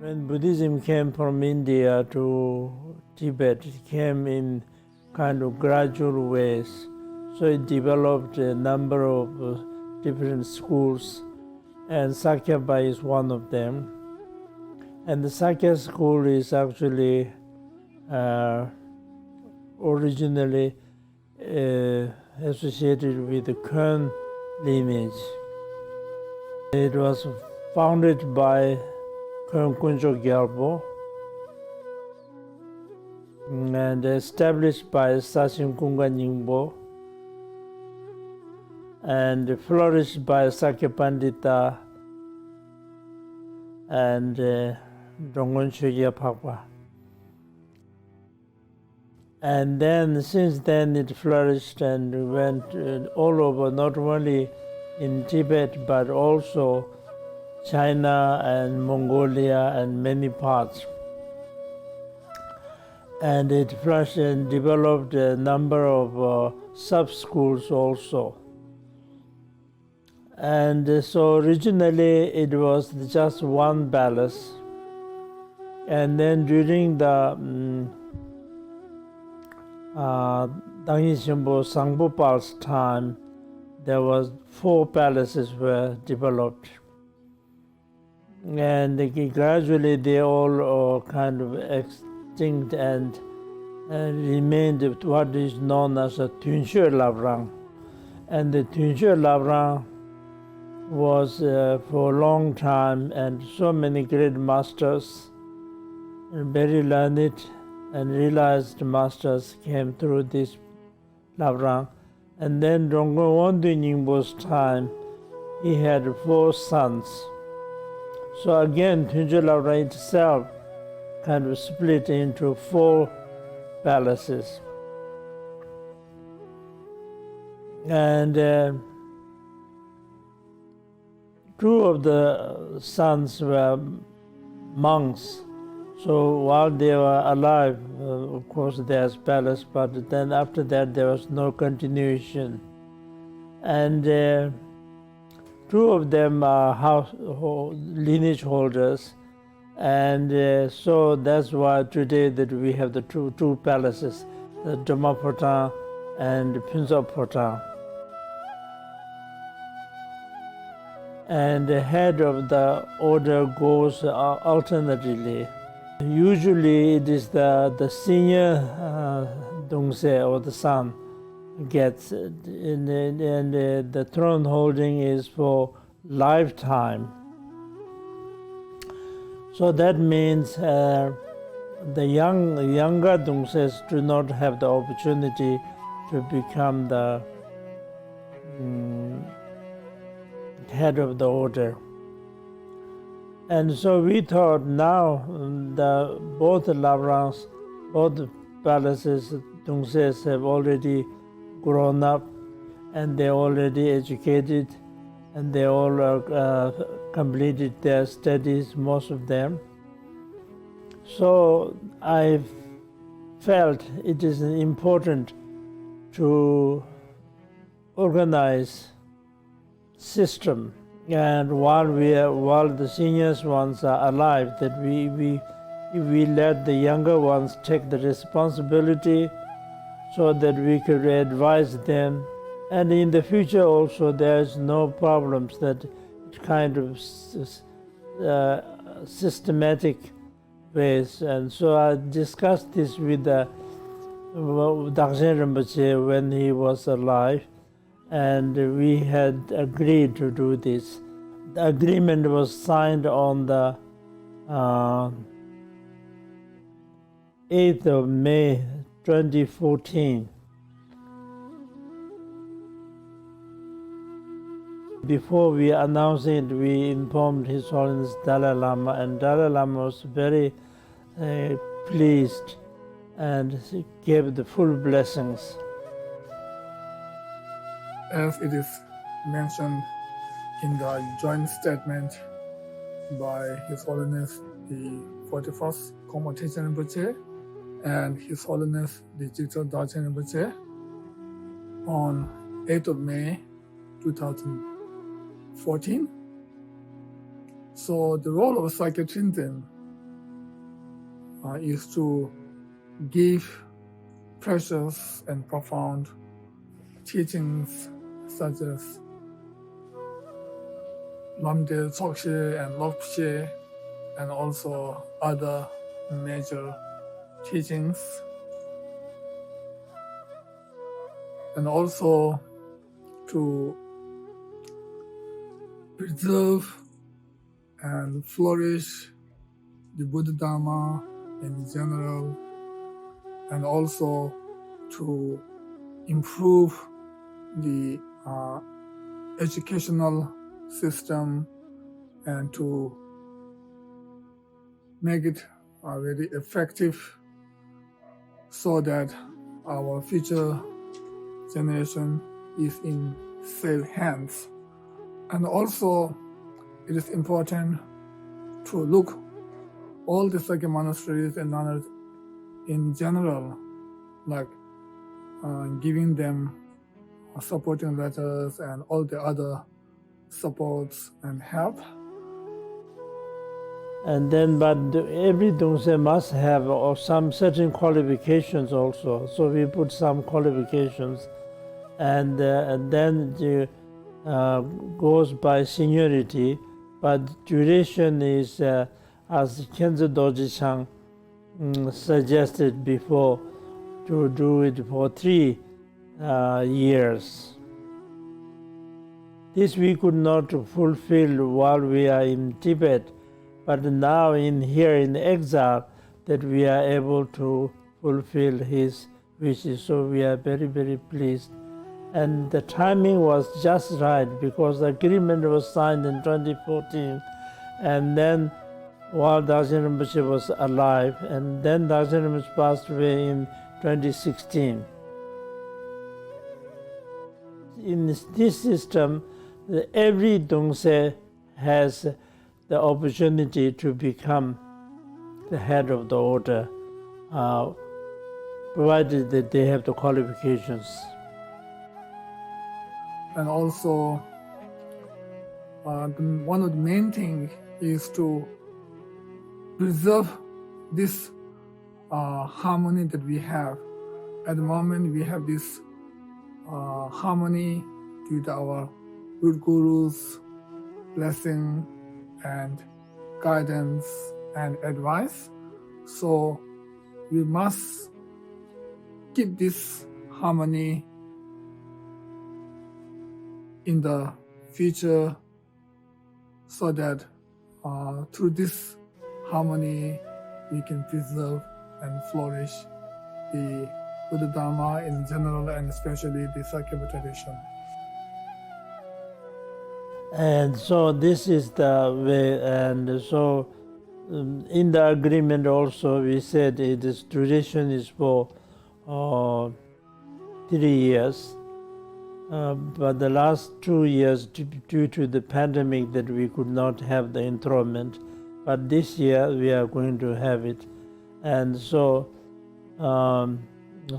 When Buddhism came from India to Tibet, it came in kind of gradual ways. So it developed a number of different schools, and Sakya is one of them. And the Sakya school is actually originally associated with the Kön lineage. It was founded by Kön Kunjo Gyalpo and established by Sachin Kunga Nyingbo and flourished by Sakya Pandita and Donggon Shogya Pakpa. And then, since then, it flourished and went all over, not only in Tibet, but also China and Mongolia and many parts. And it flourished and developed a number of sub-schools also. And so originally it was just one palace. And then during the Dangyi Shinpo Sangbopal's time, there was 4 palaces were developed. And gradually they all kind of extinct and remained what is known as a Tunshe Labrang. And the Tunshe Labrang was for a long time, and so many great masters, and very learned and realized masters came through this Labrang. And then Donggon Wondu Nyingbo's time, he had 4 sons. So again, Tunje Labrang itself kind of split into 4 palaces. And 2 of the sons were monks. So while they were alive, of course there's palace, but then after that there was no continuation. And 2 of them are lineage holders, and so that's why today that we have the two palaces, the Dhamma Phota and Phuntsop Phota. And the head of the order goes alternately. Usually it is the senior Dongse or the son gets it, and the throne holding is for lifetime. So that means the younger Dongses do not have the opportunity to become the head of the order. And so we thought now both the Labrangs, both the palaces, Dongses have already grown up and they're already educated and they all completed their studies, most of them. So I felt it is important to organize system, and while the seniors ones are alive, that we let the younger ones take the responsibility so that we could advise them, and in the future also there's no problems, that kind of systematic ways. And so I discussed this with Daksen Rinpoche when he was alive, and we had agreed to do this. The agreement was signed on the 8th of May 2014. Before we announced it, we informed His Holiness Dalai Lama, and Dalai Lama was very pleased and gave the full blessings. As it is mentioned in the joint statement by His Holiness the 41st Kongpo Tenzin Rinpoche and His Holiness the Jigsaw Dorjen Rinpoche on 8th of May 2014. So the role of Sakya Trizin is to give precious and profound teachings such as Lamde Tsokche and Lopche, and also other major teachings, and also to preserve and flourish the Buddha Dharma in general, and also to improve the educational system and to make it very effective so that our future generation is in safe hands. And also it is important to look all the Sakya monasteries and nuns in general, like giving them supporting letters and all the other supports and help. And then, but every Dongse must have some certain qualifications also. So we put some qualifications, and then it goes by seniority. But duration is, as Kenzo Doji-san suggested before, to do it for 3 years. This we could not fulfill while we are in Tibet, but now here in exile, that we are able to fulfill his wishes. So we are very, very pleased. And the timing was just right, because the agreement was signed in 2014, and then while Darshan Rinpoche was alive, and then Darshan Rinpoche passed away in 2016. In this system, every Dongse has the opportunity to become the head of the order, provided that they have the qualifications. And also, one of the main things is to preserve this harmony that we have. At the moment, we have this harmony due to our good Guru's blessing and guidance and advice. So we must keep this harmony in the future, so that through this harmony we can preserve and flourish the Buddha Dharma in general, and especially the Sakya tradition. And so this is the way, and so in the agreement also we said this duration is for 3 years, but the last 2 years, due to the pandemic, that we could not have the enthronement, but this year we are going to have it. And so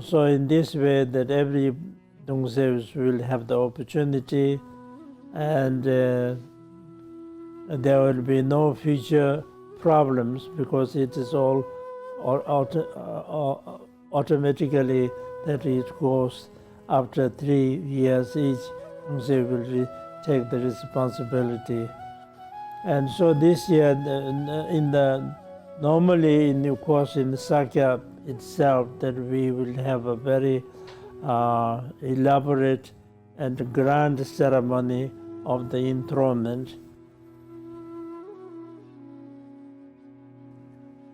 so in this way, that every Dongse will have the opportunity, and there will be no future problems, because it is all automatically that it goes after 3 years each. Dongse will take the responsibility. And so this year, normally in the course in Sakya itself, that we will have a very elaborate and grand ceremony of the enthronement.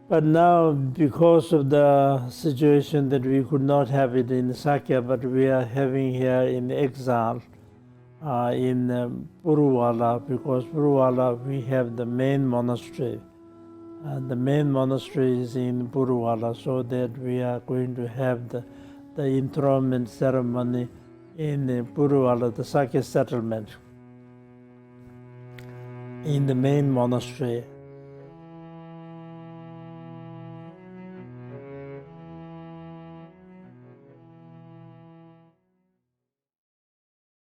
But now, because of the situation that we could not have it in Sakya, but we are having here in exile in Puruwala, because Puruwala we have the main monastery. The main monastery is in Puruwala, so that we are going to have the enthronement ceremony in Puruwala, the Sakya settlement, in the main monastery.